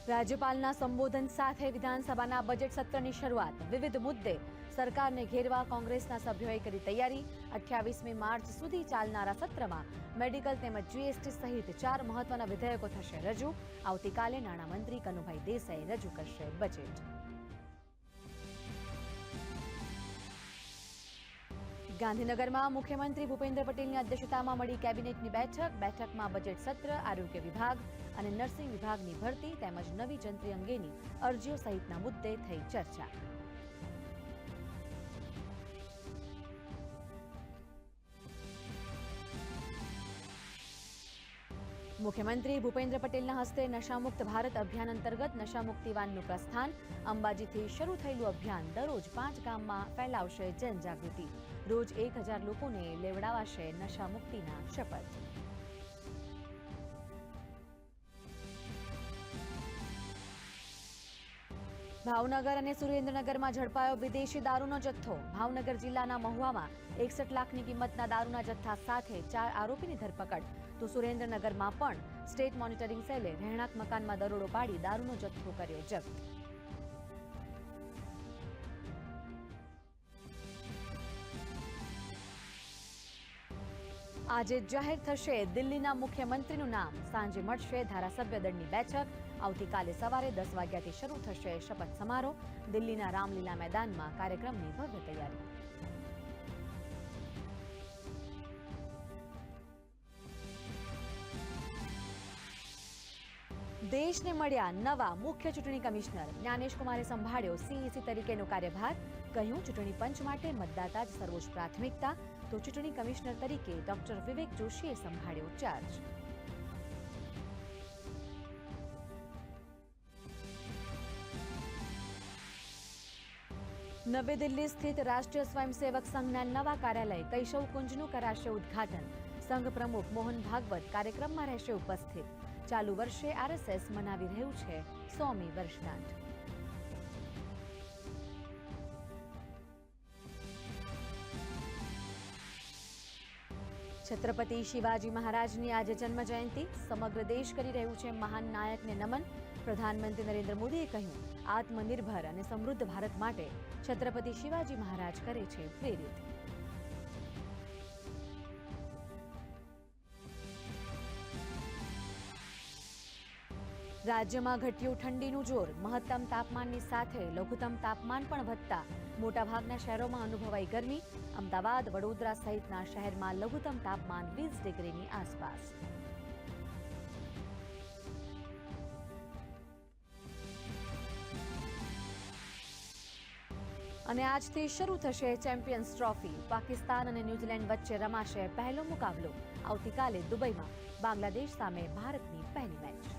રાજ્યપાલના સંબોધન સાથે વિધાનસભાના બજેટ સત્રની શરૂઆત. વિવિધ મુદ્દે સરકારને ઘેરવા કોંગ્રેસના સભ્યોએ કરી તૈયારી. 28મી માર્ચ સુધી ચાલનારા સત્રમાં મેડિકલ તેમજ જીએસટી સહિત 4 મહત્વના વિધેયકો થશે રજૂ. આવતીકાલે નાણામંત્રી કનુભાઈ દેસાઈ રજૂ કરશે બજેટ. ગાંધીનગરમાં મુખ્યમંત્રી ભૂપેન્દ્ર પટેલની અધ્યક્ષતામાં મળી કેબિનેટની બેઠક. બેઠકમાં બજેટ સત્ર, આરોગ્ય વિભાગ અને નર્સિંગ વિભાગની ભરતી તેમજ નવી જંત્રી અંગેની અરજીઓ સહિતના મુદ્દે થઈ ચર્ચા. મુખ્યમંત્રી ભૂપેન્દ્ર પટેલના હસ્તે નશામુક્ત ભારત અભિયાન અંતર્ગત નશામુક્તિ વાનનું પ્રસ્થાન. અંબાજીથી શરૂ થયેલું અભિયાન દરરોજ 5 ગામમાં ફેલાવશે જનજાગૃતિ. રોજ 1000 લોકોને લેવડાવાશે નશામુક્તિના શપથ. ભાવનગર અને સુરેન્દ્રનગરમાં ઝડપાયો વિદેશી દારૂનો જથ્થો. ભાવનગર જિલ્લાના મહુવામાં 61 લાખની કિંમતના દારૂના જથ્થા સાથે 4 આરોપીની ધરપકડ. તો સુરેન્દ્રનગરમાં પણ સ્ટેટ મોનિટરિંગ સેલે રહેણાંક મકાનમાં દરોડો પાડી દારૂનો જથ્થો કર્યો જપ્ત. આજે જાહેર થશે દિલ્હીના મુખ્યમંત્રીનું નામ. સાંજે મળશે ધારાસભ્ય દળની બેઠક. આવતીકાલે સવારે 10 વાગ્યાથી શરૂ થશે શપથ સમારોહ. દિલ્હીના રામલીલા મેદાનમાં કાર્યક્રમની ભવ્ય તૈયારી. દેશને મળ્યા નવા મુખ્ય ચૂંટણી કમિશનર. જ્ઞાનેશ કુમારે સંભાળ્યો સીઈસી તરીકેનો કાર્યભાર. કહ્યું, ચૂંટણી પંચ માટે મતદાતા જ સર્વોચ્ચ પ્રાથમિકતા. તો ચૂંટણી કમિશનર તરીકે ડોક્ટર વિવેક જોશીએ સંભાળ્યો ચાર્જ. નવી દિલ્હી સ્થિત રાષ્ટ્રીય સ્વયંસેવક સંઘના નવા કાર્યાલય કૈશવ કુંજનું કરાશે ઉદ્ઘાટન. સંઘ પ્રમુખ મોહન ભાગવત કાર્યક્રમમાં રહેશે ઉપસ્થિત. ચાલુ વર્ષે આરએસએસ મનાવી રહ્યું છે 100મી વર્ષગાંઠ. છત્રપતિ શિવાજી મહારાજની આજે જન્મ જયંતિ. સમગ્ર દેશ કરી રહ્યું છે મહાન નાયકને નમન. પ્રધાનમંત્રી નરેન્દ્ર મોદીએ કહ્યું, આત્મનિર્ભર અને સમૃદ્ધ ભારત માટે છત્રપતિ શિવાજી મહારાજ કરે છે પ્રેરિત. રાજ્યમાં ઘટ્યું ઠંડીનું જોર. મહત્તમ તાપમાનની સાથે લઘુત્તમ તાપમાન પણ વધતા મોટાભાગના શહેરોમાં અનુભવાઈ ગરમી. અમદાવાદ, વડોદરા સહિતના શહેરમાં લઘુત્તમ તાપમાન 20 ડિગ્રીની આસપાસ. અને આજથી શરૂ થશે ચેમ્પિયન્સ ટ્રોફી. પાકિસ્તાન અને ન્યૂઝીલેન્ડ વચ્ચે રમાશે પહેલો મુકાબલો. આવતીકાલે દુબઈમાં બાંગ્લાદેશ સામે ભારતની પહેલી મેચ.